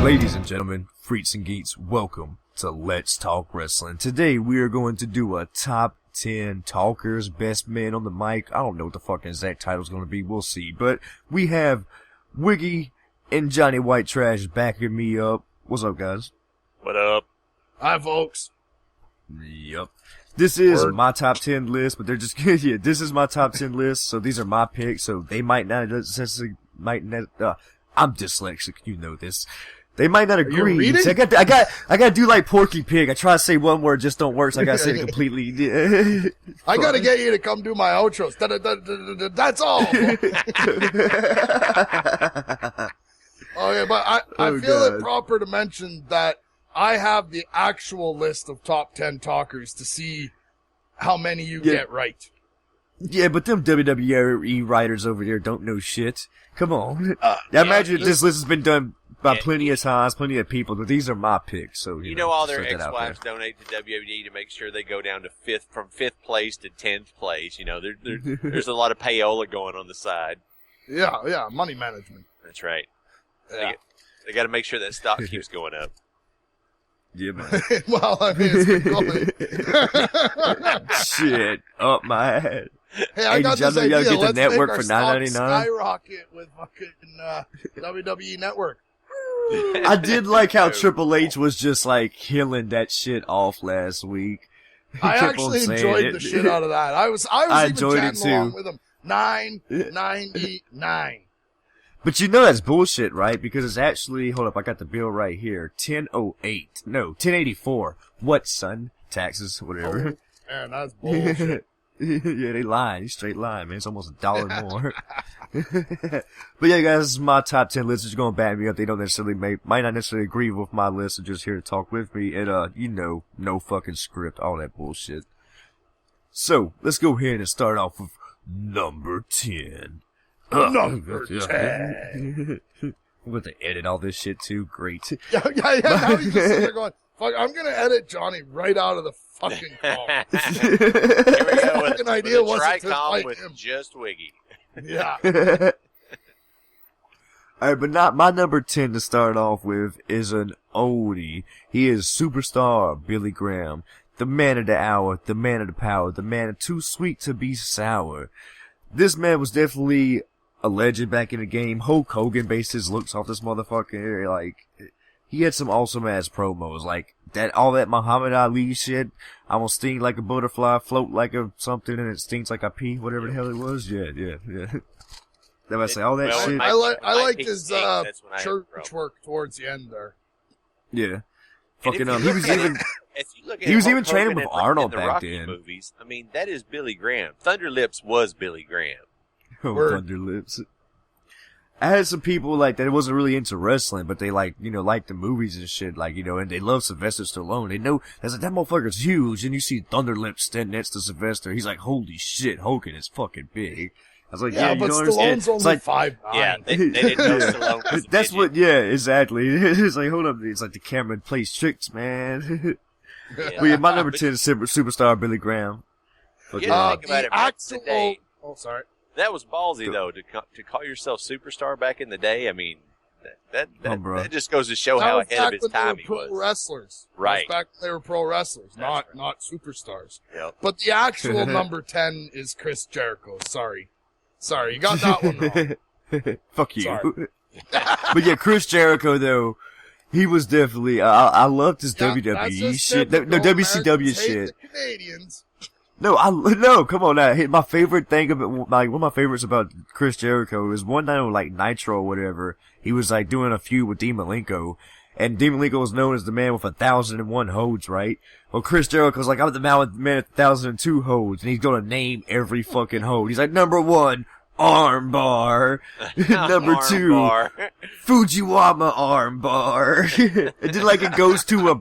Ladies and gentlemen, freaks and geeks, welcome to Let's Talk Wrestling. Today we are going to do a top 10 talkers, best men on the mic. I don't know what the fucking exact title's going to be, we'll see. But we have Wiggy and Johnny Whitetrash backing me up. What's up, guys? What up? Hi, folks. Yep. This is my top 10 list, but they're just, yeah, this is my top 10 list, so these are my picks, so they might not necessarily, I'm dyslexic, you know this. They might not agree. So I gotta do like Porky Pig. I try to say one word, just don't work, so I gotta say it completely. I gotta get you to come do my outros. That's all. Okay, but I feel it proper to mention that I have the actual list of top 10 talkers to see how many you get right. Yeah, but them WWE writers over there don't know shit. Come on. I imagine this list has been done by plenty of times, plenty of people, but these are my picks. So you know all their ex-wives donate to WWE to make sure they go down to from 5th place to 10th place. You know, there's a lot of payola going on the side. Yeah, money management. That's right. Yeah. They got to make sure that stock keeps going up. Yeah, man. Well, I mean, it's been going. Shit, up my head. Hey, I got this idea. Get the Let's network make our for $9.99. Skyrocket with fucking WWE Network. I did like how Triple H was just like killing that shit off last week. I actually enjoyed the shit out of that. I was even chatting along with him. 999. But you know that's bullshit, right? Because it's actually, hold up, I got the bill right here. 1008. No, 1084. What, son? Taxes, whatever. Oh, man, that's bullshit. Yeah, they lying. Straight lying, man. It's almost $1 more. But yeah, guys, this is my top 10 list. Just gonna back me up. They don't necessarily might not necessarily agree with my list. They're just here to talk with me. And, you know, no fucking script. All that bullshit. So, let's go ahead and start off with number 10. Number 10. I'm going to edit all this shit too. Great. Yeah. Now you just sit there going, fuck, I'm going to edit Johnny right out of the fucking call. Here we go with an idea was to fight with him. Just Wiggy. Yeah. Alright, but not my number 10 to start off with is an oldie. He is superstar Billy Graham. The man of the hour, the man of the power, the man too sweet to be sour. This man was definitely a legend back in the game. Hulk Hogan based his looks off this motherfucker. Like, he had some awesome ass promos. Like, all that Muhammad Ali shit. I'm gonna sting like a butterfly, float like a something, and it stinks like a pea, whatever the hell it was. Yeah. That I say all that shit. I liked his church work towards the end there. Yeah. Fucking he was even training with Arnold back then. Movies. I mean, that is Billy Graham. Thunder Lips was Billy Graham. Oh, Thunder Lips. I had some people like that wasn't really into wrestling, but they like the movies and shit, like, and they love Sylvester Stallone. They know that motherfucker's huge, and you see Thunder Lips standing next to Sylvester. He's like, holy shit, Hogan is fucking big. I was like, yeah, but you don't Stallone's understand. only 5'9". Yeah, they didn't know Stallone was a That's midget. exactly. It's like, hold up, it's like the camera plays tricks, man. Yeah. Well, yeah, my number 10 is superstar Billy Graham. Think about it back in the day. Oh, sorry. That was ballsy, though, to call yourself superstar back in the day. I mean, that just goes to show how ahead of his time he was. Wrestlers. Right. Back when they were pro wrestlers, not superstars. Yep. But the actual number 10 is Chris Jericho. Sorry, you got that one wrong. Fuck you. Sorry. But yeah, Chris Jericho, though, he was definitely, I loved his WWE shit. No, WCW shit. The Canadians. No, come on now. My favorite thing about, like, one of my favorites about Chris Jericho is one night on, like, Nitro or whatever, he was, like, doing a feud with Dean Malenko, and Dean Malenko was known as the man with 1,001 holds, right? Well, Chris Jericho's like, I'm the man with 1,002 holds, and he's gonna name every fucking hold. He's like, number 1, arm bar. Number 2, Fujiwara arm bar. And then, like, it goes to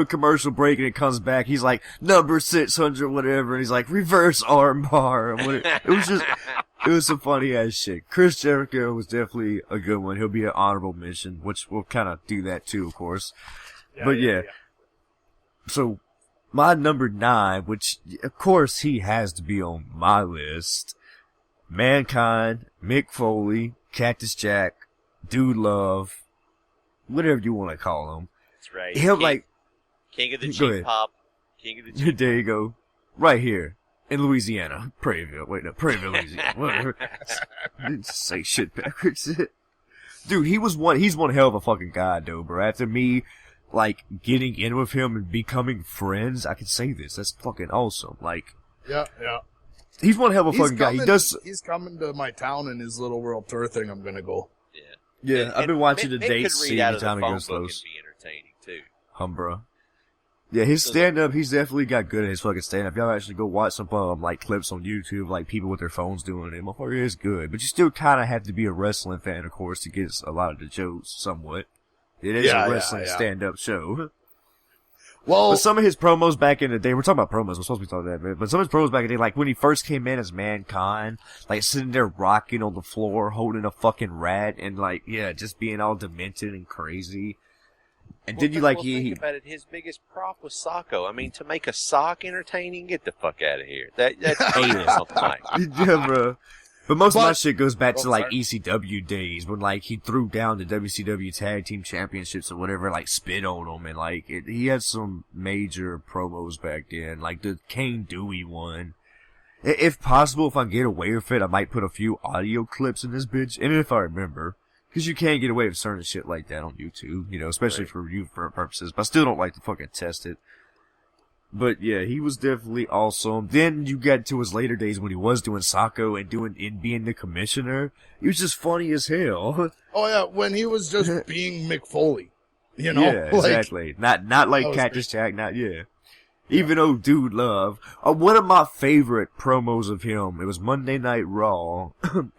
a commercial break and it comes back. He's like, number 600, whatever. And he's like, reverse arm bar. It was some funny ass shit. Chris Jericho was definitely a good one. He'll be an honorable mention, which we'll kind of do that too, of course. But yeah. So, my number 9, which, of course, he has to be on my list. Mankind, Mick Foley, Cactus Jack, Dude Love, whatever you want to call him. That's right. Him like King of the Go cheap ahead. pop. King of the cheap there you go, right here in Louisiana, Prairieville. Wait, no, Prairieville, Louisiana. Whatever. Didn't say shit backwards. Dude, he's one hell of a fucking guy, though, bro. After me, like, getting in with him and becoming friends, I can say this. That's fucking awesome. Like, Yeah. he's one hell of a fucking guy. He's coming to my town in his Little World Tour thing. I'm gonna go. Yeah, I've been watching the Mick dates could see read out every of the time he phone goes book close. and be entertaining too. Bro. Yeah, his stand-up, he's definitely got good at his fucking stand-up. Y'all actually go watch some, like, clips on YouTube, like, people with their phones doing it. Motherfucker is good. But you still kind of have to be a wrestling fan, of course, to get a lot of the jokes, somewhat. It is a wrestling stand-up show. Well, But some of his promos back in the day, we're talking about promos, we're supposed to be talking about that, but some of his promos back in the day, like when he first came in as Mankind, like sitting there rocking on the floor, holding a fucking rat, and like, yeah, just being all demented and crazy. And then you like, think about it, his biggest prop was Socko. I mean, to make a sock entertaining, get the fuck out of here. That's genius on the mic. Yeah, bro. But most of my But- shit goes back to like sorry. ECW days when like he threw down the WCW Tag Team Championships or whatever, like spit on them, and like he had some major promos back then, like the Kane Dewey one. If possible, if I can get away with it, I might put a few audio clips in this bitch, and if I remember, because you can't get away with certain shit like that on YouTube, you know, especially for review purposes. But I still don't like to fucking test it. But yeah, he was definitely awesome. Then you got to his later days when he was doing Socko and being the commissioner. He was just funny as hell. oh yeah, when he was just being Mick Foley, you know, Yeah, exactly. Not like that was Cactus Jack. Even though Dude Love, one of my favorite promos of him. It was Monday Night Raw,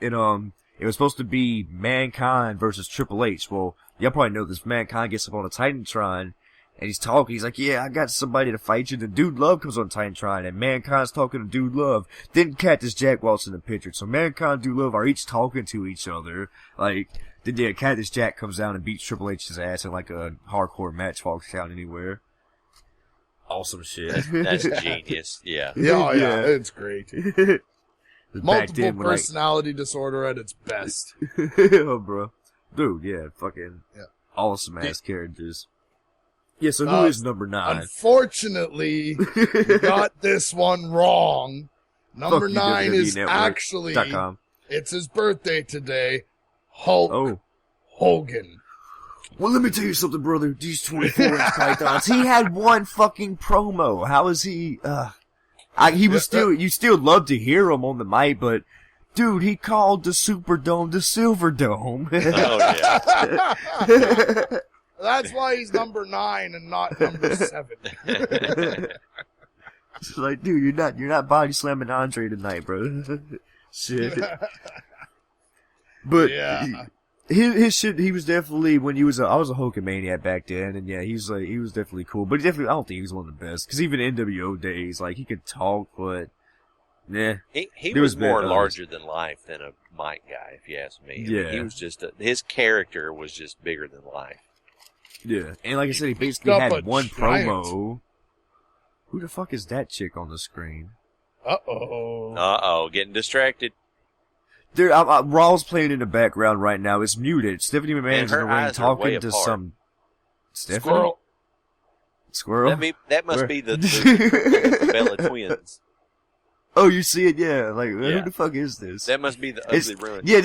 and it was supposed to be Mankind versus Triple H. Well, y'all probably know this. Mankind gets up on a Titantron. And he's talking, he's like, yeah, I got somebody to fight you. Then Dude Love comes on Titantron, and Mankind's talking to Dude Love. Then Cactus Jack walks in the picture. So Mankind and Dude Love are each talking to each other. Like, then yeah, Cactus Jack comes down and beats Triple H's ass in like a hardcore match Falls Count anywhere. Awesome shit. That's genius. Yeah. Yeah, it's great. Back Multiple then, when, personality disorder at its best. oh, bro. Dude, yeah, fucking awesome ass Yeah. characters. Yeah, so who is number 9? Unfortunately, you got this one wrong. Number Fuck you, 9 WWE is Network. actually, .com. it's his birthday today, Hulk Oh. Hogan. Well, let me tell you something, brother. These 24-inch pythons. He had one fucking promo. How is he? He was still. You still love to hear him on the mic, but dude, he called the Superdome the Silver Dome. Oh yeah. That's why he's number 9 and not number 7. It's like, dude, you're not body slamming Andre tonight, bro. Shit. But Yeah. his shit, he was definitely I was a Hogan maniac back then, and yeah, he was definitely cool. But I don't think he was one of the best, because even NWO days, like he could talk, but yeah, He There was was more been, larger than life than a mic guy, if you ask me. I mean, Yeah. he was just his character was just bigger than life. yeah. And like I said, he basically Got a had one giant. promo. Who the fuck is that chick on the screen? Uh-oh. Getting distracted. There, Raw's playing in the background right now. It's muted. Stephanie McMahon's in her the ring eyes are way talking to apart. some Stephanie? Squirrel. Squirrel? That must Where? be the Bella twins. Oh, you see it? Yeah. Like, who Yeah. the fuck is this? That must be the It's- ugly ruin. Yeah,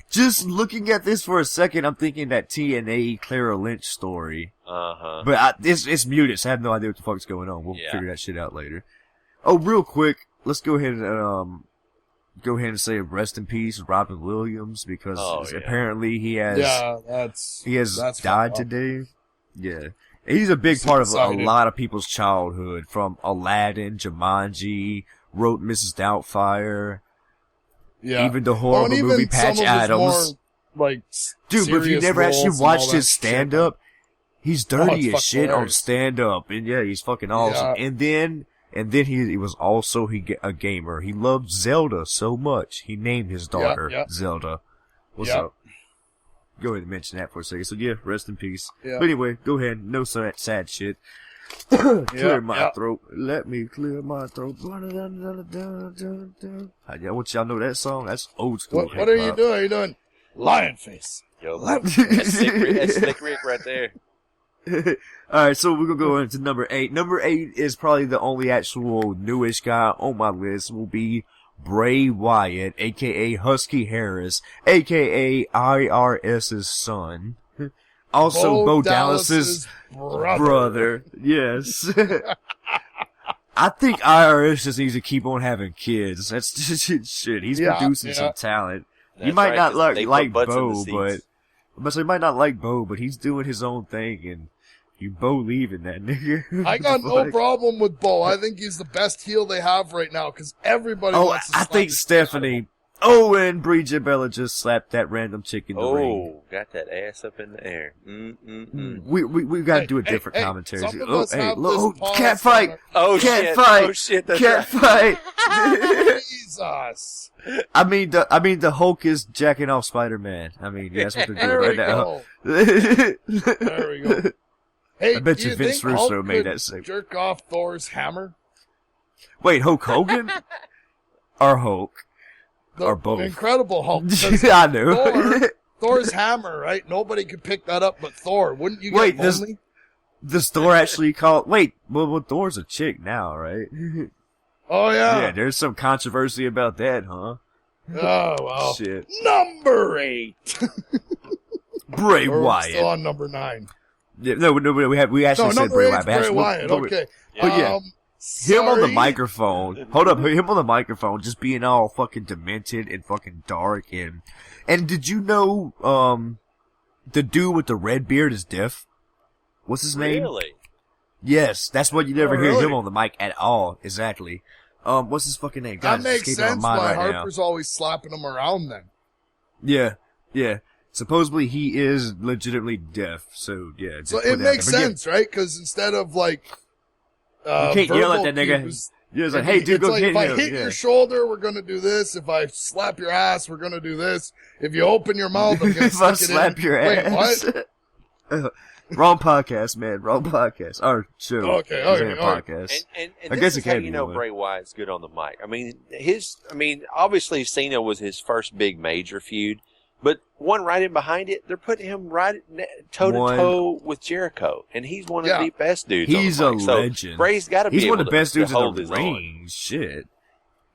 just looking at this for a second, I'm thinking that TNA Clara Lynch story. Uh-huh. But it's muted, so I have no idea what the fuck's going on. We'll Yeah. figure that shit out later. Oh, real quick, let's go ahead and say rest in peace, Robin Williams, because apparently he has That's died fucked up. today. Yeah. He's a big part of a Suicided. lot of people's childhood, from Aladdin, Jumanji, wrote Mrs. Doubtfire, Yeah. even the Oh, horrible and even movie some Patch of his Adams. more, like, Dude, but if you serious never actually roles and all watched that his shit, stand-up, he's it's dirty as fucking shit on hilarious. stand-up, and yeah, he's fucking awesome. Yeah. And then he was also a gamer. He loved Zelda so much, he named his daughter yeah. Zelda. What's Yeah. up? Go ahead and mention that for a second. So yeah, rest in peace. Yeah. But anyway, go ahead. No sad shit. Clear my yeah. throat. Let me clear my throat. I want y'all know that song. That's old school. What are you hip-hop. doing? Are you doing Lion Face? Yo, that's Slick Rick right there. Alright, so we're gonna go into number 8. Number 8 is probably the only actual newish guy on my list. Will be Bray Wyatt, aka Husky Harris, aka IRS's son. Also, Bo Dallas's brother. Yes. I think IRS just needs to keep on having kids. That's just shit. He's producing some talent. That's you might right, not like Bo, but he might not like Bo, but he's doing his own thing, and you Bo leaving that nigga. I got no problem with Bo. I think he's the best heel they have right now because everybody wants to I think Stephanie. Oh, and Brie Bella just slapped that random chick in the ring. Oh, got that ass up in the air. We got to do a different commentary. Look, cat fight. Oh, cat shit. fight. Oh, shit. That's cat right. fight. Jesus. I mean, the Hulk is jacking off Spider-Man. I mean, yeah, that's what they're doing right now. There we go. Hey, I bet do you Vince think Russo Hulk made could that segment. jerk off Thor's hammer? Wait, Hulk Hogan? Or Hulk? Or both? Incredible Hulk. I knew. Thor's hammer, right? Nobody could pick that up but Thor. Wouldn't you get lonely? Does Thor actually call... Wait, well, Thor's a chick now, right? Oh, yeah. Yeah, there's some controversy about that, huh? Oh, well. Shit. Number 8. Bray Or Wyatt. Still on number 9. Yeah, no, we actually said number Bray 8's Wyatt. Bray Wyatt. Okay. But yeah. Him on the Sorry. microphone. Hold up, him on the microphone, just being all fucking demented and fucking dark and did you know, the dude with the red beard is deaf? What's his name? Really? Yes, that's what you never hear really? him on the mic at all. Exactly. What's his fucking name? That God, makes it's escaping sense my mind why right Harper's always slapping him around then. now. Yeah. Supposedly he is legitimately deaf, so yeah. So just it put that makes out there. But sense, right? Because instead of like, you can't yell at verbal that nigga. cues, You're just like, hey dude, it's go like, get if I him. hit Yeah. your shoulder, we're gonna do this. If I slap your ass, we're gonna do this. If you open your mouth, I'm gonna If I stick it slap in. your Wait, ass. what? Wrong podcast, man. Wrong podcast. Our show. Okay, This ain't a okay. podcast. And I this guess is it how can you be know one. Bray Wyatt's good on the mic. I mean, obviously Cena was his first big major feud, but one right in behind it, they're putting him right toe to toe with Jericho, and he's one of the best dudes. He's on the mic. a So legend. Bray's got to be He's able one of the best dudes to in hold the his own. ring. Shit.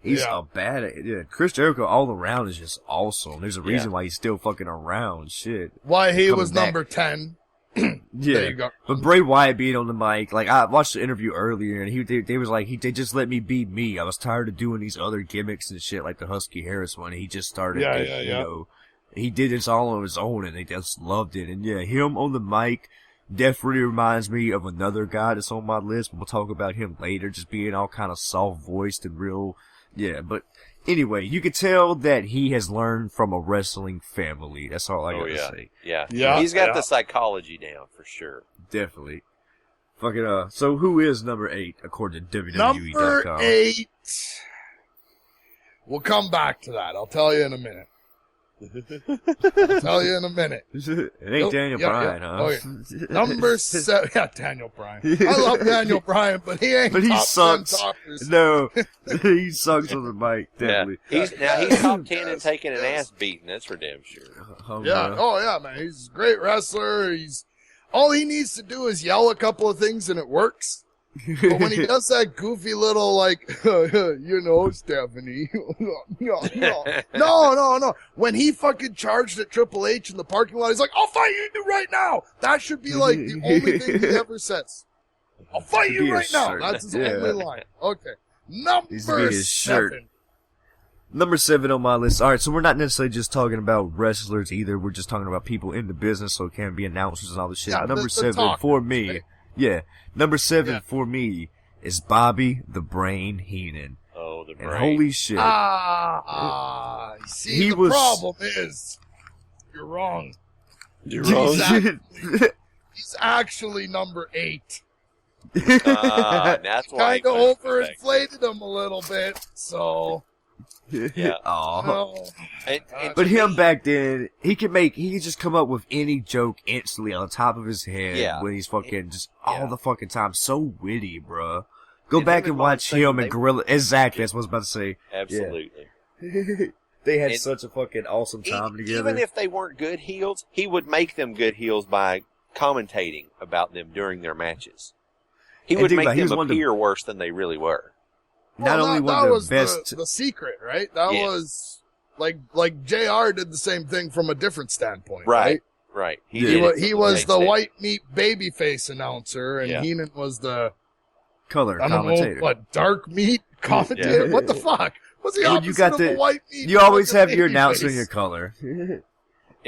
He's a bad. Yeah, Chris Jericho all around is just awesome. There's a reason why he's still fucking around. Shit. Why he Coming was back. number 10. Yeah, There you go. but Bray Wyatt being on the mic, like I watched the interview earlier, and they was like, they just let me be me. I was tired of doing these other gimmicks and shit, like the Husky Harris one. He just started, you know, he did this all on his own, and they just loved it. And yeah, him on the mic definitely reminds me of another guy that's on my list. We'll talk about him later, just being all kind of soft voiced and real, but. Anyway, you could tell that he has learned from a wrestling family. That's all I gotta say. Yeah. Yeah, He's got yeah. the psychology down for sure. Definitely. Fucking so who is number 8 according to WWE.com? Number 8. We'll come back to that. I'll tell you in a minute. It ain't Daniel Bryan, huh? Oh, yeah. Number 7. Yeah, Daniel Bryan. I love Daniel Bryan, but he ain't But he top 10 sucks. talkers. No, he sucks on the mic, definitely. Yeah. He's top 10 and taking an ass beating. That's for damn sure. Yeah. Oh, yeah, man. He's a great wrestler. All he needs to do is yell a couple of things and it works. But when he does that goofy little, like, Stephanie. No. When he fucking charged at Triple H in the parking lot, he's like, I'll fight you right now. That should be like the only thing he ever says. I'll fight you right now. That's his only line. Okay. Number 7. Number 7 on my list. Alright, so we're not necessarily just talking about wrestlers either. We're just talking about people in the business, so it can be announcers and all this shit. Yeah, Number the 7 talkers, for me. right? Yeah. Number 7 for me is Bobby the Brain Heenan. Oh, the Brain. And holy shit. See, He the was- problem is, you're wrong. He's actually number 8. That's why. Kind of overinflated him a little bit, so. Yeah. Aw. No. But him back then, he could just come up with any joke instantly on the top of his head when he's fucking just all the fucking time. So witty, bruh. Go back and watch him and Gorilla. Exactly, that's what I was about to say. Absolutely. Yeah. They had such a fucking awesome time together. Even if they weren't good heels, he would make them good heels by commentating about them during their matches. He would make them appear worse than they really were. Not only one of the best, the secret, right? That was like JR did the same thing from a different standpoint, right? Right. He was the white meat babyface announcer, and Heenan was the color commentator. What, dark meat commentator? Yeah. What the fuck? What's the opposite of the white meat? You always have your announcer in your color. He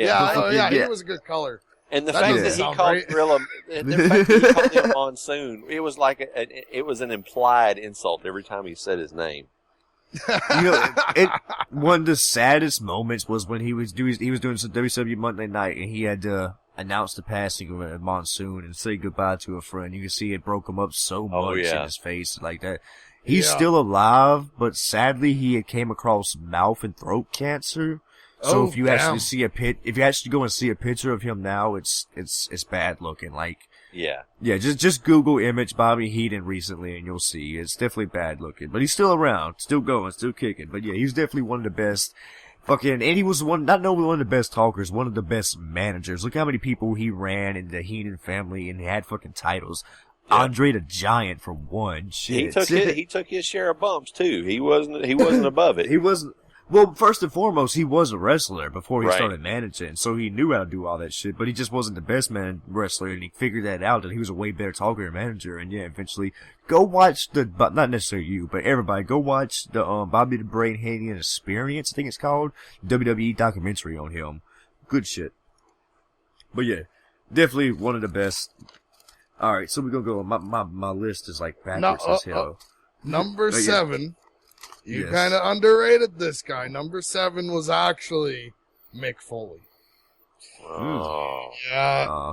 was a good color. And the fact that he called Gorilla, the fact that he called him Monsoon, it was like it was an implied insult every time he said his name. One of the saddest moments was when he was doing some WCW Monday Night, and he had to announce the passing of Monsoon and say goodbye to a friend. You can see it broke him up so much in his face like that. He's still alive, but sadly he had came across mouth and throat cancer. So if you actually go and see a picture of him now, it's bad looking. Just Google image Bobby Heenan recently and you'll see it's definitely bad looking. But he's still around, still going, still kicking. But yeah, he's definitely one of the best. And he was not only one of the best talkers, one of the best managers. Look how many people he ran in the Heenan family and had fucking titles. Yeah. Andre the Giant for one. Shit. He took his share of bumps too. He wasn't above it. He wasn't. Well, first and foremost, he was a wrestler before he started managing, so he knew how to do all that shit, but he just wasn't the best wrestler, and he figured that out, and he was a way better talker and manager, and eventually, go watch not necessarily you, but everybody, go watch the, Bobby the Brain Heenan Experience, I think it's called, WWE documentary on him. Good shit. But yeah, definitely one of the best. Alright, so we're gonna go, my list is like backwards as hell. Number 7. You kind of underrated this guy. Number 7 was actually Mick Foley. Oh. Yeah.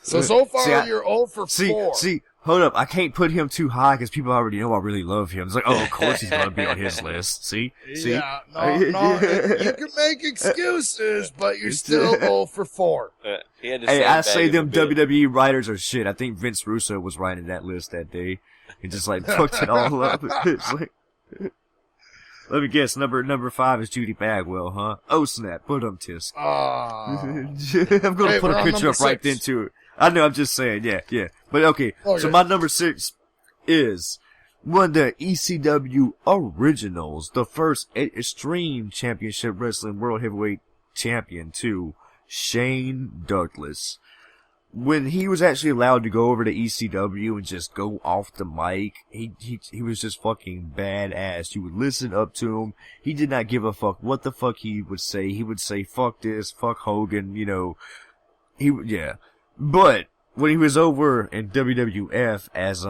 So far you're 0 for 4. See, hold up. I can't put him too high because people already know I really love him. It's like, of course he's going to be on his list. See? Yeah, no, you can make excuses, but you're still 0 for 4. I say them WWE writers are shit. I think Vince Russo was writing that list that day. He just fucked it all up. It's like... Let me guess, number 5 is Judy Bagwell, huh? Oh snap, put tisk. I'm gonna put a picture up right then too. I know, I'm just saying, yeah. But okay, so my number 6 is one of the ECW originals, the first Extreme Championship Wrestling World Heavyweight Champion too, Shane Douglas. When he was actually allowed to go over to ECW and just go off the mic, he was just fucking badass. You would listen up to him. He did not give a fuck what the fuck he would say. He would say, fuck this, fuck Hogan, But when he was over in WWF as,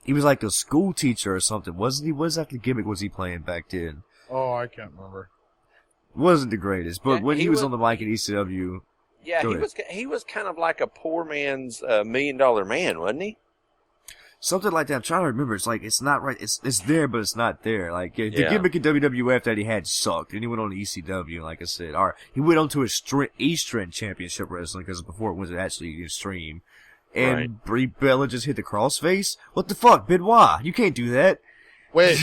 he was like a school teacher or something, wasn't he? What exactly gimmick was he playing back then? Oh, I can't remember. Wasn't the greatest, but when he was on the mic at ECW... Yeah, he was kind of like a poor man's $1 Million Man, wasn't he? Something like that. I'm trying to remember. It's like, it's not right. It's there, but it's not there. Like, the gimmick in WWF that he had sucked. And he went on to ECW, like I said. He went on to Eastern Championship Wrestling, because before it was actually Extreme. And Brie Bella just hit the crossface? What the fuck, Benoit? You can't do that. Wait.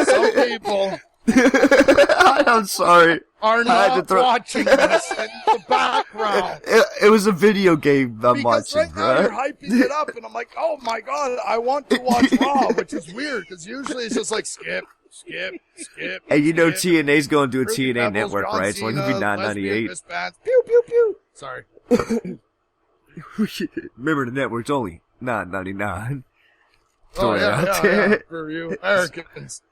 Some people... I'm sorry. Are not watching this in the background. It was a video game I'm watching, right now you're hyping it up, and I'm like, oh my god, I want to watch Raw, which is weird, because usually it's just like skip. And you know TNA's going to do a TNA network, right? It's only going to be $9.98. Pew, pew, pew. Sorry. Remember, the network's only $9.99. Oh, yeah. For you Americans.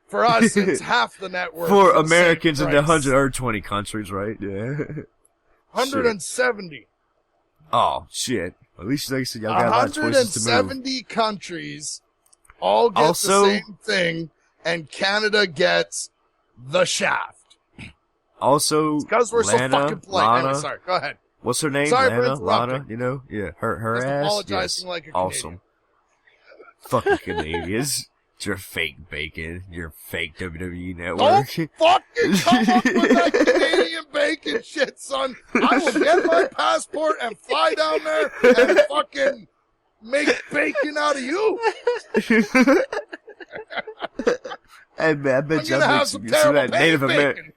For us, it's half the network. For Americans in the 120 countries, right? Yeah. 170. Oh, shit. At least they said y'all got a lot of choices to move. 170 countries all get the same thing, and Canada gets the shaft. Also, because we're so fucking polite. Anyway, sorry, go ahead. What's her name? Sorry Lana, Yeah, her just ass. Apologizing like a Canadian. Awesome. Fucking Canadians. Your fake bacon, your fake WWE network. Don't fucking come up with that Canadian bacon shit, son. I will get my passport and fly down there and fucking make bacon out of you. Hey man, I bet I'm you gonna I have bet some you terrible that Native pain American.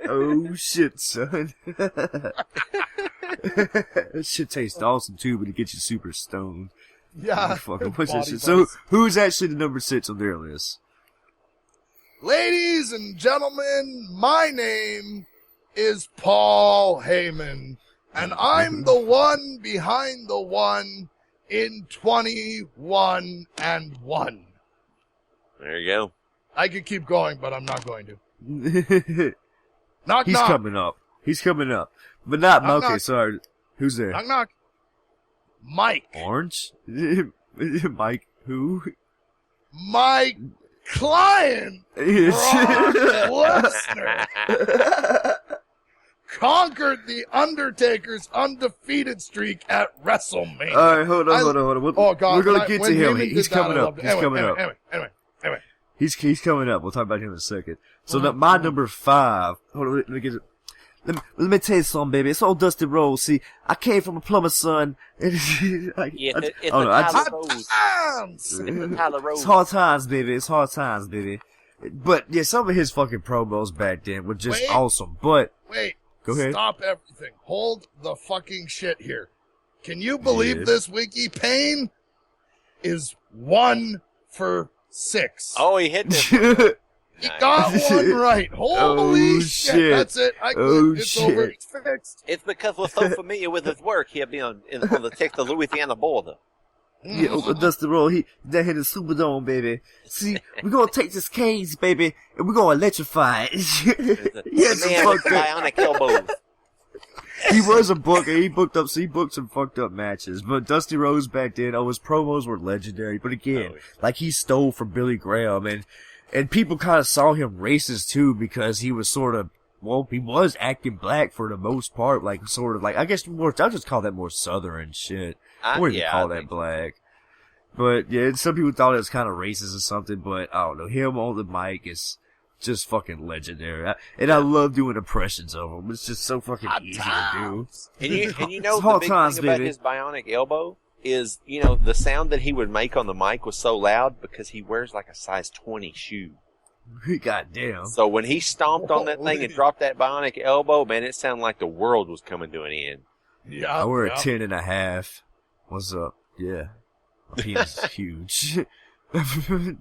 Oh shit, son. That shit tastes awesome too, but it gets you super stoned. Yeah. Fucking what's that Body shit? So bites. who's actually the number 6 on their list? Ladies and gentlemen, my name is Paul Heyman, and I'm the one behind the one in 21 and 1. There you go. I could keep going, but I'm not going to. Knock, He's knock. coming up. He's coming up. But not, Knock, okay, knock. sorry. Who's there? Knock, knock. Mike. Orange? Mike, who? My client, Brock Lesnar, conquered the Undertaker's undefeated streak at WrestleMania. Alright, hold on. Oh, God. We're gonna get to him. Heyman He's did that, coming I up. loved it. He's coming up. Anyway. He's coming up. We'll talk about him in a second. So my number 5. Hold on, let me get it. Let me tell you something, baby. It's all Dusty Rhodes. See, I came from a plumber's son. It's the Tyler Rhodes. It's hard times, baby. It's hard times, baby. But yeah, some of his fucking promos back then were just awesome. But Wait. go ahead. Stop everything. Hold the fucking shit here. Can you believe this, Wiki? Payne is 1 for 6. Oh, he hit this one. He got one right. Holy shit. That's it. I quit. It's over. It's fixed. It's because we're so familiar with his work here on the Texas-Louisiana border. Yeah, Dusty Rhodes, that hit the Superdome, baby. See, we're gonna take this cage, baby, and we're gonna electrify it. The man with bionic elbows. He was a booker. He booked some fucked up matches. But Dusty Rhodes back then, his promos were legendary. But again, like he stole from Billy Graham, and people kind of saw him racist too because he was sort of, he was acting black for the most part, like sort of like, I guess more, I'll just call that more southern shit. I wouldn't even call that black. But yeah, some people thought it was kind of racist or something, but I don't know. Him on the mic is just fucking legendary. I love doing impressions of him. It's just so fucking easy to do. And you know the big thing about his bionic elbow is, the sound that he would make on the mic was so loud because he wears like a size 20 shoe. God damn. So when he stomped on that thing and dropped that bionic elbow, man, it sounded like the world was coming to an end. Yeah. I wear a 10.5. What's up? Yeah. My penis is huge.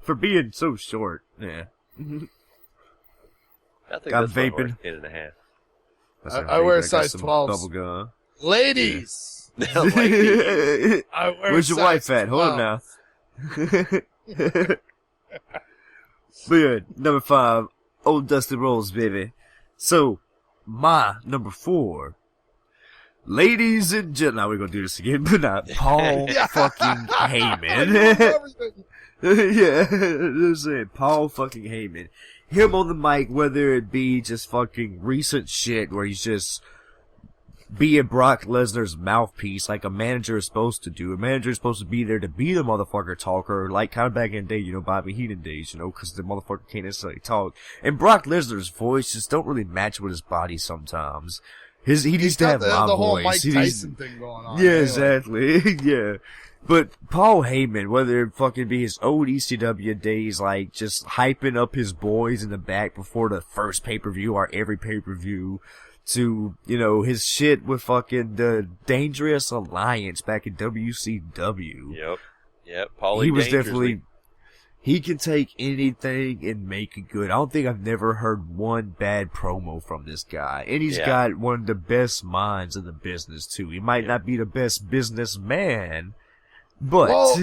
For being so short. Yeah. I think I'm that's why I wear vaping. 10.5. I wear a size 12. Bubble gum. Ladies. Ladies. I wear Where's your wife at? Hold on now. But yeah, number 5, old Dusty Rhodes, baby. So, my number 4, ladies and gentlemen, now we're gonna do this again, but not Paul fucking Heyman. Yeah, I'm saying Paul fucking Heyman. Him on the mic, whether it be just fucking recent shit where he's just being Brock Lesnar's mouthpiece like a manager is supposed to do. A manager is supposed to be there to be the motherfucker talker, like kind of back in the day, Bobby Heenan days, because the motherfucker can't necessarily talk. And Brock Lesnar's voice just don't really match with his body sometimes. He needs to have my the whole voice. Mike Tyson thing going on. Yeah, anyway. exactly. Yeah. But Paul Heyman, whether it fucking be his old ECW days, like just hyping up his boys in the back before the first pay-per-view or every pay-per-view, to, his shit with fucking the Dangerous Alliance back in WCW. Yep. Paulie He was definitely, he can take anything and make it good. I don't think I've never heard one bad promo from this guy. And he's got one of the best minds in the business too. He might not be the best businessman, but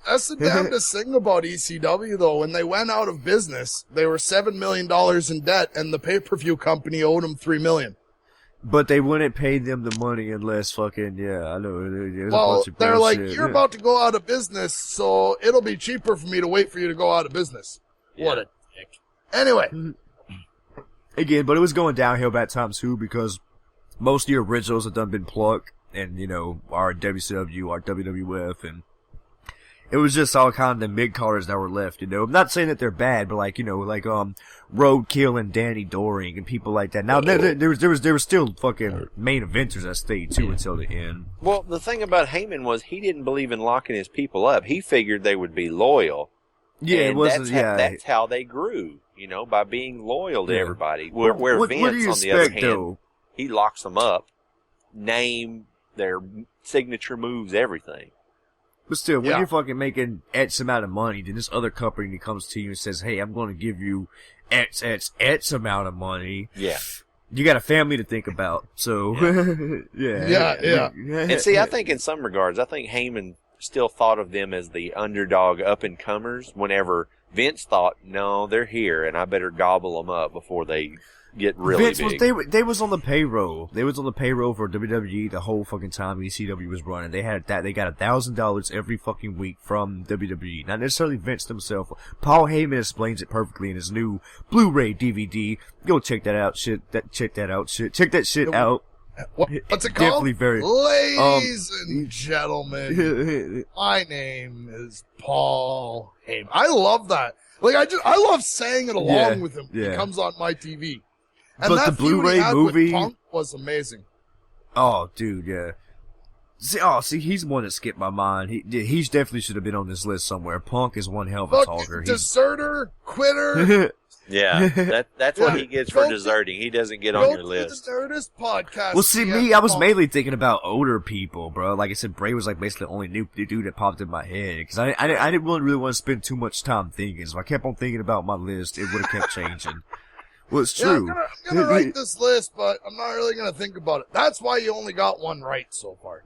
that's the damnedest thing about ECW though. When they went out of business, they were $7 million in debt and the pay-per-view company owed them $3 million. But they wouldn't pay them the money unless fucking, I know. Well, they're like, you're about to go out of business, so it'll be cheaper for me to wait for you to go out of business. Yeah. What a dick. Anyway. Again, but it was going downhill that time too because most of the originals had done been plucked and, our WCW, our WWF, and it was just all kind of the mid-carders that were left, I'm not saying that they're bad, but like, Roadkill and Danny Doring and people like that. Now, there was still fucking main eventers that stayed too until the end. Well, the thing about Heyman was he didn't believe in locking his people up. He figured they would be loyal Yeah, and it wasn't. that's how they grew. By being loyal to everybody. Where Vince, what do you on the other expect, hand, though? he locks them up, name their signature moves, everything. But still, when you're fucking making X amount of money, then this other company comes to you and says, "Hey, I'm going to give you X amount of money." Yeah. You got a family to think about, so Yeah. And see, I think in some regards, I think Heyman still thought of them as the underdog up and comers. Whenever Vince thought, no, they're here, and I better gobble them up before they get really big. They was on the payroll. They was on the payroll for WWE the whole fucking time ECW was running. They got $1,000 every fucking week from WWE. Not necessarily Vince himself. Paul Heyman explains it perfectly in his new Blu-ray DVD. Go check that out. Check that shit out. What's it called? Definitely Ladies and gentlemen, my name is Paul Heyman. I love that. Like I love saying it along with him. He comes on my TV. And but that the Blu-ray movie with Punk was amazing. Oh, dude, yeah. See, he's the one that skipped my mind. He's definitely should have been on this list somewhere. Punk is one hell of a talker. Deserter, quitter. Yeah, that's what he gets for deserting. He doesn't get on your list. Go to the Nerdist podcast. Well, see, me, I was mainly thinking about older people, bro. Like I said, Bray was like basically the only new dude that popped in my head. Because I didn't really want to spend too much time thinking. So if I kept on thinking about my list, it would have kept changing. Well, it's true. I'm gonna write this list, but I'm not really gonna think about it. That's why you only got one right so far.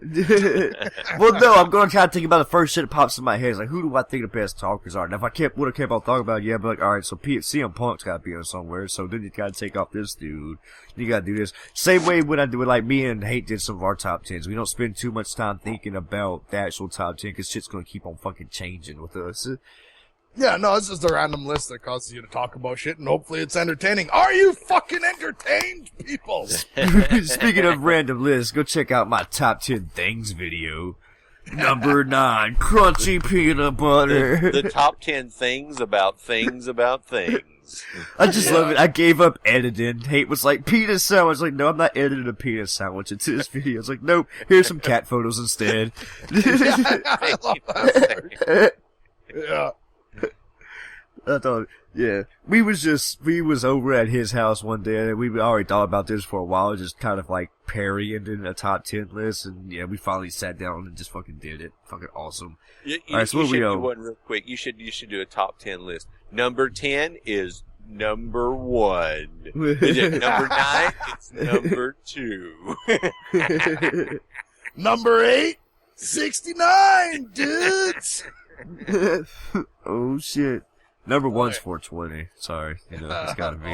Well, no, I'm gonna try to think about the first shit that pops in my head. It's like, who do I think the best talkers are? And if I would have kept on talking about it, I'd be like, alright, so CM Punk's gotta be on somewhere, so then you gotta take off this dude. You gotta do this. Same way when I do it, like me and Hate did some of our top 10s. We don't spend too much time thinking about the actual top 10, cause shit's gonna keep on fucking changing with us. Yeah, no, it's just a random list that causes you to talk about shit, and hopefully it's entertaining. Are you fucking entertained, people? Speaking of random lists, go check out my top 10 things video. Number 9, crunchy peanut butter. The top 10 things about things about things. I just love it. I gave up editing. Hate was like, penis sandwich. I was like, no, I'm not editing a penis sandwich into this video. It's like, nope, here's some cat photos instead. I love that. Yeah. I thought, we was over at his house one day, and we already thought about this for a while, just kind of like parrying in a top 10 list, and we finally sat down and just fucking did it. Fucking awesome. Alright, so what we do one real quick. You should do a top 10 list. Number 10 is number 1. Is it number 9? It's number 2. Number 8, 69, dudes. Oh shit. Number 1's 420. Sorry. It's gotta be.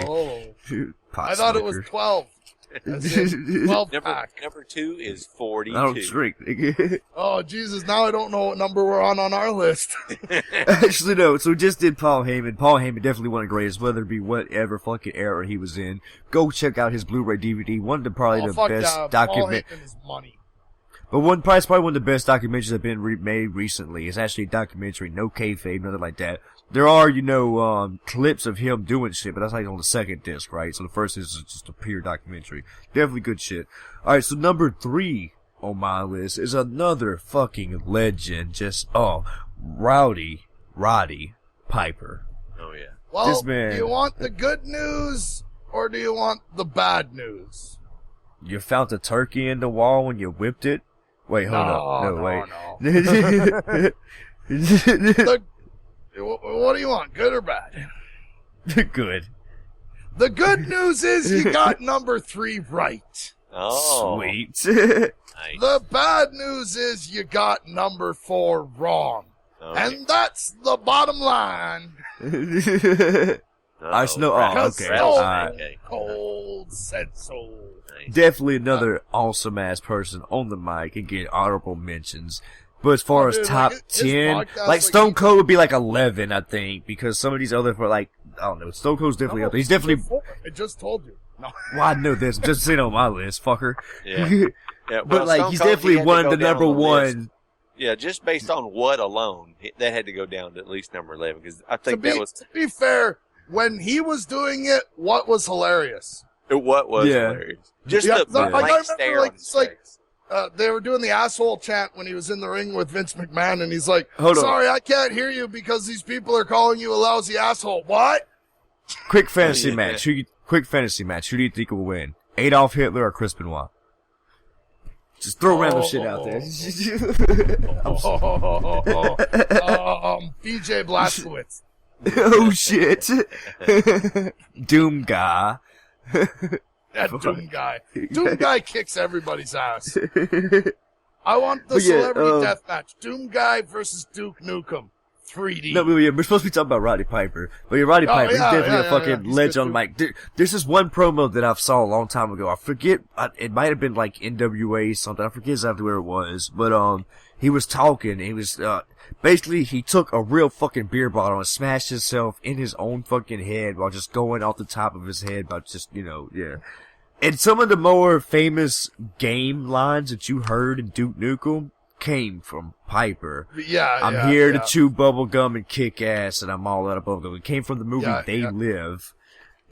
I thought it was 12. 12 pack. Number 2 is 42. I don't drink. Oh, Jesus. Now I don't know what number we're on our list. Actually, no. So we just did Paul Heyman. Paul Heyman definitely one of the greatest, whether it be whatever fucking era he was in. Go check out his Blu-ray DVD. One of the probably the best document. Paul Heyman is money. But probably one of the best documentaries that have been made recently. It's actually a documentary, no kayfabe, nothing like that. There are, clips of him doing shit, but that's like on the second disc, right? So the first disc is just a pure documentary. Definitely good shit. Alright, so number 3 on my list is another fucking legend. Roddy Piper. Oh, yeah. Well, this man, do you want the good news, or do you want the bad news? You found the turkey in the wall when you whipped it? Wait, hold up. No, wait. What do you want, good or bad? Good. The good news is you got number 3 right. Oh. Sweet. Nice. The bad news is you got number 4 wrong. Okay. And that's the bottom line. I know. Oh, okay. Okay. Cold said so. Nice. Definitely another awesome ass person on the mic and get honorable mentions. But as far as top 10, like Stone Cold would be like 11, I think, because some of these other were like, I don't know, Stone Cold's definitely up there. He's definitely. I just told you. No. Well, I know this. Just sitting on my list, fucker. Yeah. Yeah, but like, Stone he's Cold, definitely one of the number list. one. Yeah, just based on what alone, that had to go down to at least number 11, because I think that was. To be fair, when he was doing it, what was hilarious? What was hilarious? Just the blank stare on his face. they were doing the asshole chant when he was in the ring with Vince McMahon, and he's like, Hold on. sorry, I can't hear you because these people are calling you a lousy asshole. What? Quick fantasy match. Quick fantasy match. Who do you think will win? Adolf Hitler or Chris Benoit? Just throw random shit out there. BJ Blazkowicz. Oh shit. Doom guy. That Doom guy. Doom guy kicks everybody's ass. I want the celebrity death match. Doom guy versus Duke Nukem. 3D. No, we're supposed to be talking about Roddy Piper. But yeah, Roddy Piper, he's definitely a fucking ledge on the mic. There's this one promo that I saw a long time ago. I forget, it might have been like NWA something. I forget exactly where it was. But, he was talking. He was, basically, he took a real fucking beer bottle and smashed himself in his own fucking head while just going off the top of his head by just, yeah. And some of the more famous game lines that you heard in Duke Nukem came from Piper. I'm here to chew bubble gum and kick ass, and I'm all out of bubble gum. It came from the movie They Live.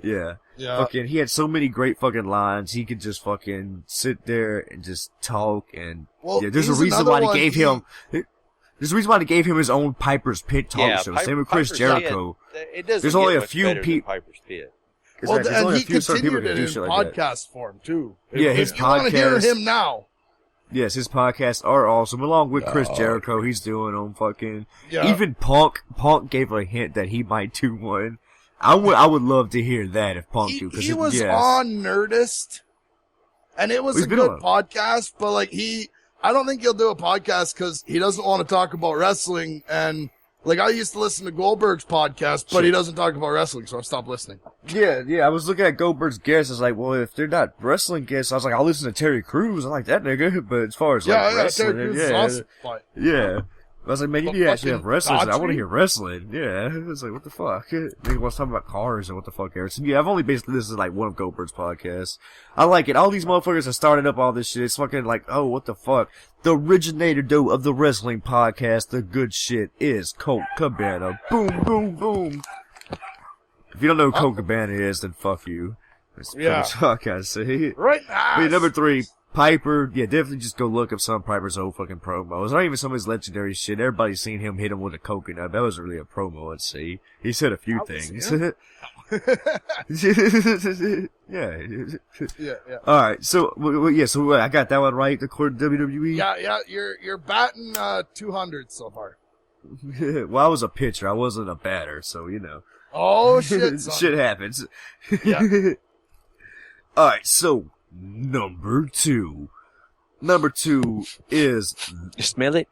Yeah. Fucking, he had so many great fucking lines. He could just fucking sit there and just talk. And there's a reason why they gave him. There's a reason why they gave him his own Piper's Pit talk show. Same with Chris Jericho. There's only a few people. Piper's Pit. Well, and he continued it in podcast form too. Yeah, his podcast. If you want to hear him now. Yes, his podcasts are awesome. Along with Chris Jericho, he's doing them fucking. Yeah. Even Punk gave a hint that he might do one. I would love to hear that if Punk do. He was on Nerdist, and it was a good podcast. But like I don't think he'll do a podcast because he doesn't want to talk about wrestling. And like I used to listen to Goldberg's podcast, but he doesn't talk about wrestling, so I stopped listening. Yeah. I was looking at Goldberg's guests. I was like, well, if they're not wrestling guests, I was like, I'll listen to Terry Crews. I like that nigga. But as far as wrestling, Terry Crews is awesome. Yeah. I was like, man, you need to actually have wrestlers. I want to hear wrestling. Yeah. I was like, what the fuck? Nigga wants to talk about cars and what the fuck, Erickson. Yeah, I've only basically listened to like one of Goldberg's podcasts. I like it. All these motherfuckers are starting up all this shit. It's fucking like, oh, what the fuck? The originator, though, of the wrestling podcast, the good shit, is Colt Cabana. Boom, boom, boom. If you don't know who Colt Cabana is, then fuck you. That's pretty much all I gotta say. Right now. But number 3. Piper, definitely just go look up some of Piper's old fucking promos. Not even some of his legendary shit. Everybody's seen him hit him with a coconut. That was really a promo, let's see. He said a few things. Yeah. Alright, so I got that one right, according to WWE? Yeah, you're batting 200 so far. Well, I was a pitcher. I wasn't a batter, so, Oh, shit, son. Shit happens. Yeah. Alright, so... Number 2 is... You smell it?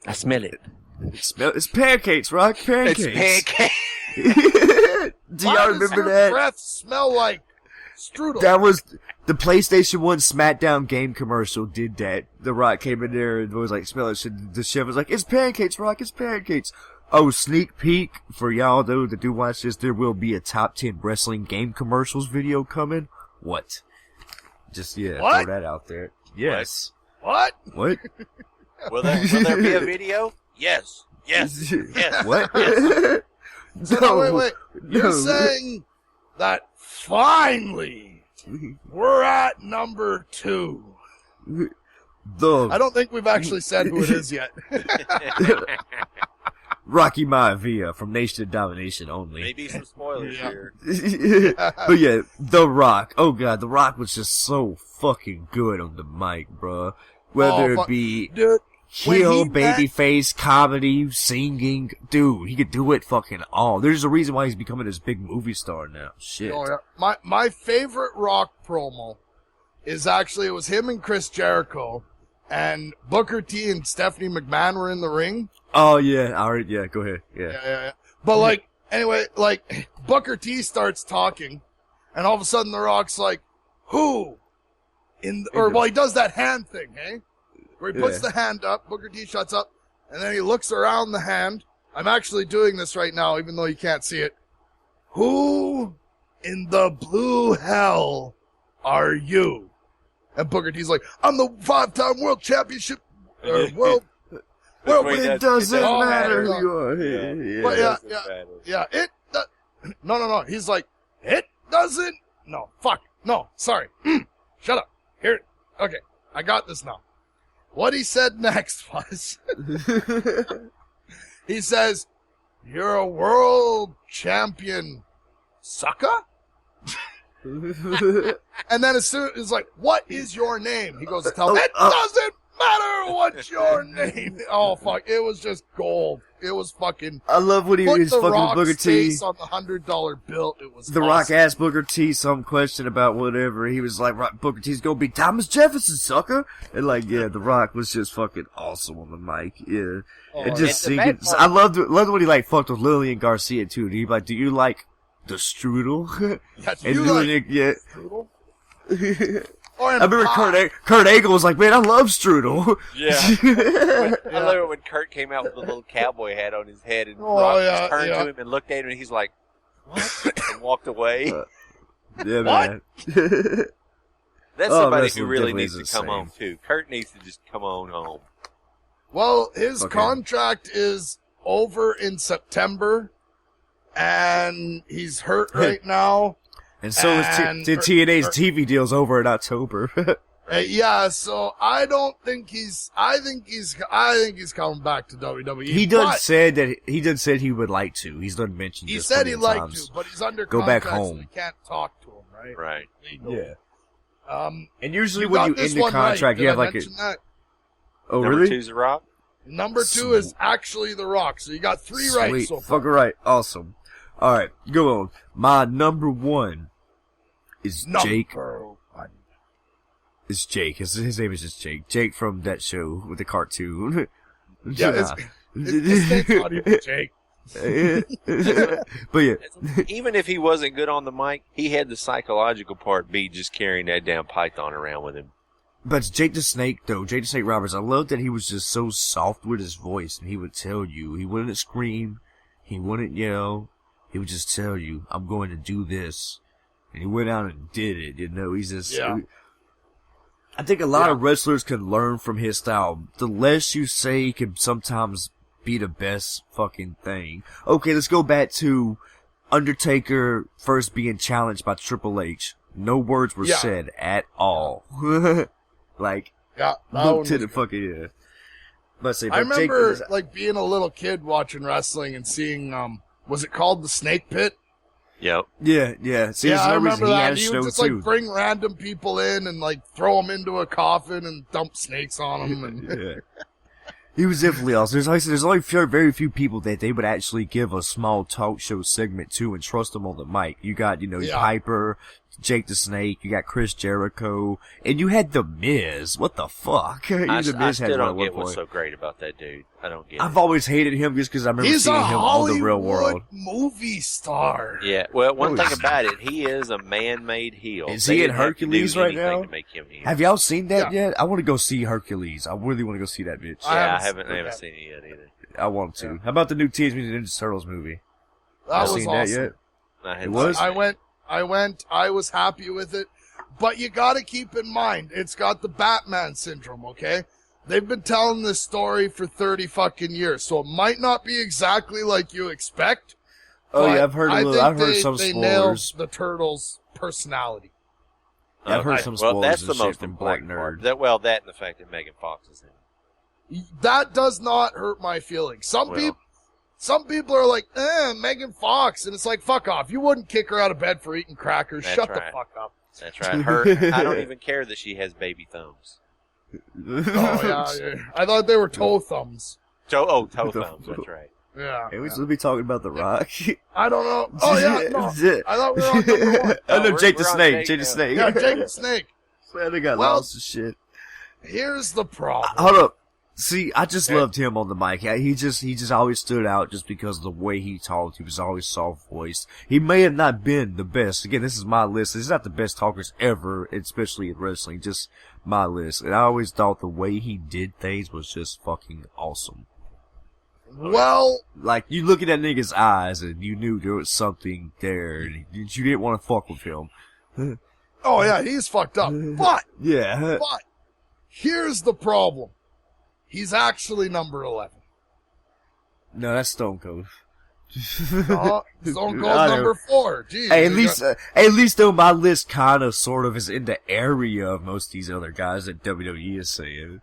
I smell it. It's pancakes, Rock. Pancakes. It's pancakes. Do y'all remember that? Breath smell like strudel. That was the PlayStation 1 SmackDown game commercial. Did that? The Rock came in there and was like, "Smell it." The chef was like, "It's pancakes, Rock. It's pancakes." Oh, sneak peek for y'all though that do watch this. There will be a top 10 wrestling game commercials video coming. What? Just throw that out there. Yes. What? What? Will there be a video? Yes. What? Yes. So wait. You're saying that finally we're at number 2. I don't think we've actually said who it is yet. Rocky Maivia from Nation of Domination only. Maybe some spoilers here. But yeah, The Rock. Oh god, The Rock was just so fucking good on the mic, bruh. Whether it be heel, babyface, comedy, singing. Dude, he could do it fucking all. There's a reason why he's becoming this big movie star now. Shit. Oh, yeah. My favorite Rock promo is actually, it was him and Chris Jericho, and Booker T and Stephanie McMahon were in the ring. Oh, yeah. Go ahead. Yeah. But, anyway, Booker T starts talking, and all of a sudden The Rock's like, who? He does that hand thing, eh? Where he puts the hand up, Booker T shuts up, and then he looks around the hand. I'm actually doing this right now, even though you can't see it. Who in the blue hell are you? And Booker T's like, I'm the 5-time world championship, world. Well, it doesn't matter who you are. No. He's like, it doesn't. No, fuck. No, sorry. Shut up. Here. Okay. I got this now. What he said next was, he says, "You're a world champion, sucker?" And then as soon as like, "What is your name?" He goes, "Tell me." It doesn't matter what's your name. Oh fuck! It was just gold. It was fucking. I love when he was fucking Booker T face on the $100 bill. It was the awesome. Rock asked Booker T some question about whatever. He was like, Booker T's gonna be Thomas Jefferson, sucker. And like, yeah, the Rock was just fucking awesome on the mic. Yeah, and just singing. I loved when he like fucked with Lillian Garcia too. And he like, "Do you like the strudel?" That's and you Lillian, like yeah. strudel? I remember Kurt Angle was like, "Man, I love strudel." Yeah. I love it when Kurt came out with a little cowboy hat on his head and Rock just turned to him and looked at him and he's like, "What?" and walked away. Yeah, man. That's somebody who really needs to come home, too. Kurt needs to just come on home. Well, his contract is over in September, and he's hurt right now. And so is TNA's TV deal's over in October. Yeah, so I don't think he's. I think he's coming back to WWE. He done said he would like to. He's done mentioned. He said he'd like to, but he's under contract, back home. so he can't talk to him, right? Right. Yeah. And usually you when you got this end the one contract, right. you have Did I like a. mention that? Oh, Number really? 2's The Rock? Number 2 is actually The Rock, so you got 3 right so far. Fucking right. Awesome. All right, go on. My number 1 is Jake. It's Jake. His name is just Jake. Jake from that show with the cartoon. Yeah, his name's not even Jake. But yeah. Even if he wasn't good on the mic, he had the psychological part beat just carrying that damn python around with him. But Jake the Snake, though, Jake the Snake Roberts, I love that he was just so soft with his voice, and he would tell you. He wouldn't scream. He wouldn't yell. He would just tell you, "I'm going to do this." And he went out and did it, you know. He's just... Yeah. I think a lot of wrestlers can learn from his style. The less you say can sometimes be the best fucking thing. Okay, let's go back to Undertaker first being challenged by Triple H. No words were said at all. Like, look to the fucking, Let's see. I remember, like, being a little kid watching wrestling and seeing, was it called the Snake Pit? Yep. Yeah. See, I remember that. He would just, like, bring random people in and, like, throw them into a coffin and dump snakes on them. And He was definitely awesome. There's only very few people that they would actually give a small talk show segment to and trust them on the mic. You got, Piper, Jake the Snake, you got Chris Jericho, and you had The Miz. What the fuck? I still don't get what's so great about that dude. I don't get it. I've always hated him just because I remember seeing him on The Real World. He's a Hollywood movie star. Yeah, well, one thing about it, he is a man-made heel. Is he in Hercules right now? To make him heel. Have y'all seen that yet? I want to go see Hercules. I really want to go see that bitch. Yeah, I haven't seen it yet either. I want to. How about the new Teenage Mutant Ninja Turtles movie? That was seen awesome. That yet? It was? I went, I was happy with it, but you gotta keep in mind, it's got the Batman syndrome, okay? They've been telling this story for 30 fucking years, so it might not be exactly like you expect. Oh yeah, I've heard some spoilers. They nailed the Turtles' personality. Yeah, I've heard some spoilers. Well, that's the most from important Black part. Nerd. That and the fact that Megan Fox is in it. That does not hurt my feelings. Some people are like, Megan Fox, and it's like, fuck off. You wouldn't kick her out of bed for eating crackers. Shut the fuck up. That's right. I don't even care that she has baby thumbs. Oh, yeah. I thought they were toe thumbs. Toe thumbs, that's right. Yeah. Hey, we should be talking about The Rock. I don't know. Oh, yeah, no. I thought we were on number 1. Oh, no, Jake the Snake. Jake the Snake. Yeah, Jake the Snake. Man, they got lost of shit. Here's the problem. Hold up. See, I just loved him on the mic. He just always stood out just because of the way he talked. He was always soft voiced. He may have not been the best. Again, this is my list. He's not the best talkers ever, especially in wrestling. Just my list. And I always thought the way he did things was just fucking awesome. Well, like, you look at that nigga's eyes and you knew there was something there and you didn't want to fuck with him. Oh yeah, he's fucked up. But here's the problem. He's actually number 11. No, that's Stone Cold. Stone Cold number 4. Jeez. Hey, at least though my list kind of sort of is in the area of most of these other guys that WWE is saying.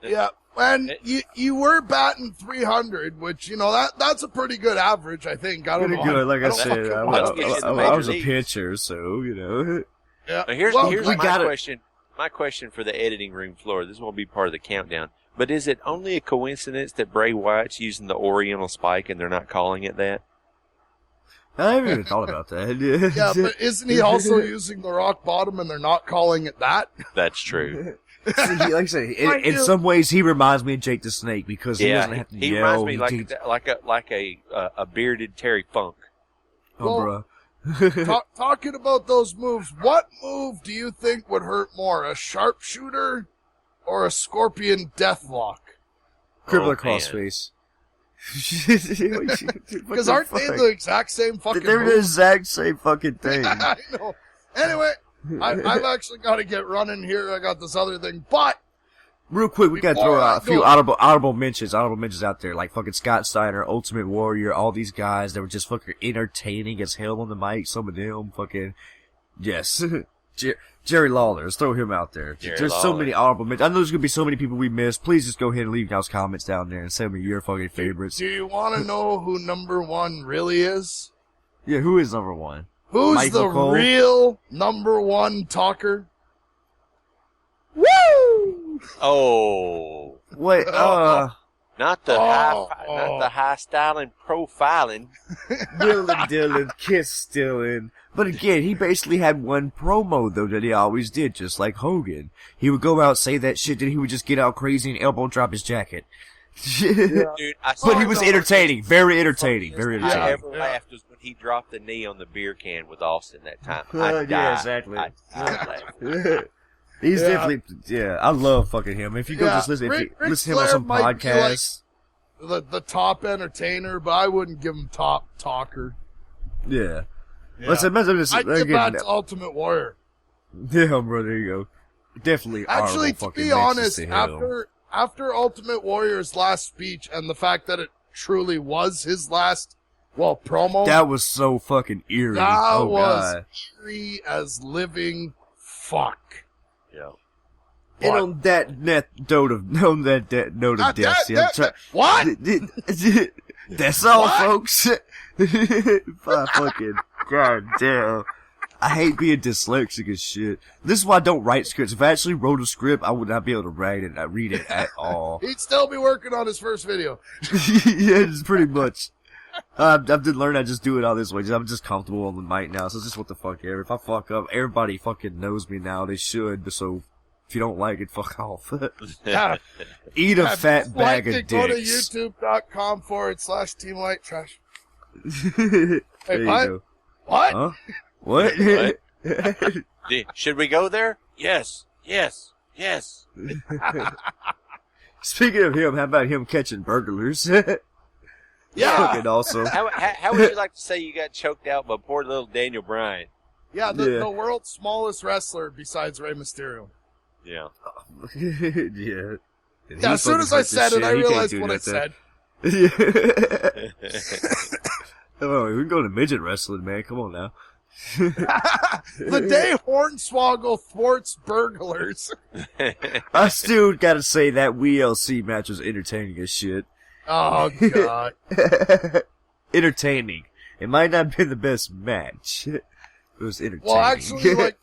Yeah, and you were batting 300, which that's a pretty good average, I think. I don't know. Good, like I said, I was a leagues. pitcher, so Yeah. Now here's my question. My question for the editing room floor. This won't be part of the countdown. But is it only a coincidence that Bray Wyatt's using the Oriental Spike and they're not calling it that? I haven't even thought about that. Yeah, but isn't he also using the rock bottom and they're not calling it that? That's true. See, like I said, in some ways he reminds me of Jake the Snake because he doesn't have to he yell. reminds me like a bearded Terry Funk. Oh, bro. Talking about those moves, what move do you think would hurt more, a sharpshooter or a scorpion deathlock? Crippler crossface. Because aren't they the exact same fucking They're move? the exact same fucking thing. I know. Anyway, I've actually got to get running here. I got this other thing, but real quick, we got to throw out a few honorable mentions out there, like fucking Scott Steiner, Ultimate Warrior, all these guys that were just fucking entertaining as hell on the mic. Some of them fucking, yes. Jerry Lawler, let's throw him out there. There's so many honorable mentions. I know there's going to be so many people we missed. Please just go ahead and leave y'all's comments down there and send me your fucking favorites. Do you want to know who number 1 really is? Yeah, who is number 1? Who's Michael the Cole? real number 1 talker? Woo! Oh, Wait, not the high styling profiling. Dylan, kiss Dylan. But again, he basically had one promo, though, that he always did, just like Hogan. He would go out, say that shit, then he would just get out crazy and elbow drop his jacket. Dude, But he was entertaining, very entertaining, very entertaining. I ever laughed was when he dropped the knee on the beer can with Austin that time. Yeah, exactly. I laughed. He's definitely, I love fucking him. If you go just listen, Ric listen to him on some Flair might be podcasts. like the top entertainer, but I wouldn't give him top talker. Yeah. Yeah. Let's imagine this. I'd give that to Ultimate Warrior. Yeah, bro, there you go. Definitely. Actually, to be honest, after Ultimate Warrior's last speech and the fact that it truly was his last, promo. That was so fucking eerie. That was God. eerie as living fuck. Yeah. And on that note of death, what? That's all, folks. Fucking goddamn. I hate being dyslexic as shit. This is why I don't write scripts. If I actually wrote a script, I would not be able to read it at all. He'd still be working on his first video. Yeah, it's pretty much. I've did learn I just do it all this way. I'm just comfortable on the mic now, so it's just what the fuck ever. If I fuck up, everybody fucking knows me now. They should, so if you don't like it, fuck off. Eat a fat bag of dicks. Go to youtube.com/Team Whitetrash. Hey, what? What? Huh? What? Should we go there? Yes. Speaking of him, how about him catching burglars? Yeah. Fucking awesome. How would you like to say you got choked out by poor little Daniel Bryan? Yeah, the world's smallest wrestler besides Rey Mysterio. Yeah. Yeah. Yeah, as soon as I said it, I realized what I said. Yeah. Oh, we can go to midget wrestling, man. Come on now. The day Hornswoggle thwarts burglars. I still gotta say that WLC match was entertaining as shit. Oh, God. Entertaining. It might not be the best match. It was entertaining. Well, actually, like,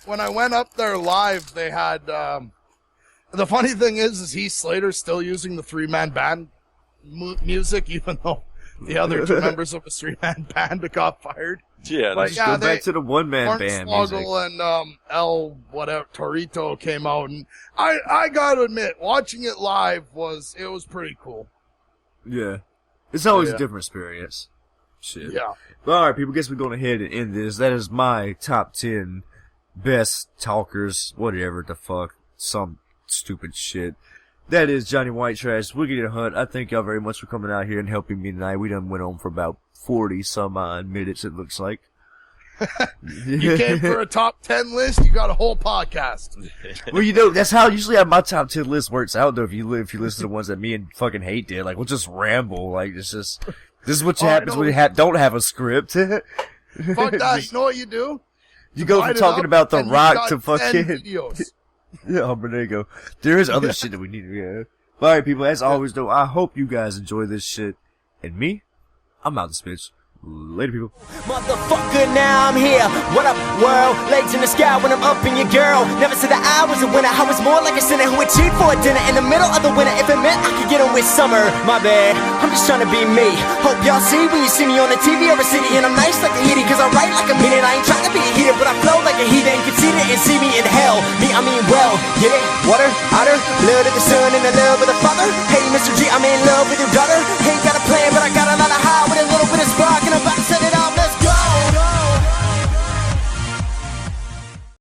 when I went up there live, they had, the funny thing is Heath Slater's still using the 3-man band music, even though the other 2 members of the 3-man band got fired. Yeah, let's just go back to the 1-man band music. And Torito came out, and I gotta admit, watching it live was pretty cool. Yeah. It's always a different experience. Shit. Yeah. Alright, people, guess we're going ahead and end this. That is my top 10 best talkers, whatever the fuck, some stupid shit. That is Johnny Whitetrash, Wiggy and Hunt. I thank y'all very much for coming out here and helping me tonight. We done went on for about 40 some odd minutes, it looks like. You came for a top 10 list, you got a whole podcast. Well, that's how usually my top 10 list works out, though, if you listen to the ones that me and fucking Hate did. Like, we'll just ramble. Like, it's just, This is what happens when you don't have a script. Fuck that. You know what you do? You go from talking about The Rock to 10 fucking... videos. Yeah, but there you go. There is other shit that we need to get. Alright, people, as always, though, I hope you guys enjoy this shit. And me, I'm out this bitch. Later, people. Motherfucker, now I'm here. What up, world? Legs in the sky when I'm up in your girl. Never said that I was a winner. I was more like a sinner who would cheat for a dinner in the middle of the winter. If it meant I could get on with summer, my bad. I'm just trying to be me. Hope y'all see when you see me on the TV or a city. And I'm nice like a hitty, cause I write like a mean. I ain't trying to be a heater, but I flow like a heathen. Conceited and see me in hell. Me, I mean well. Get it? Water, otter, blood of the son and the love of the father. Hey, Mr. G, I'm in love with your daughter.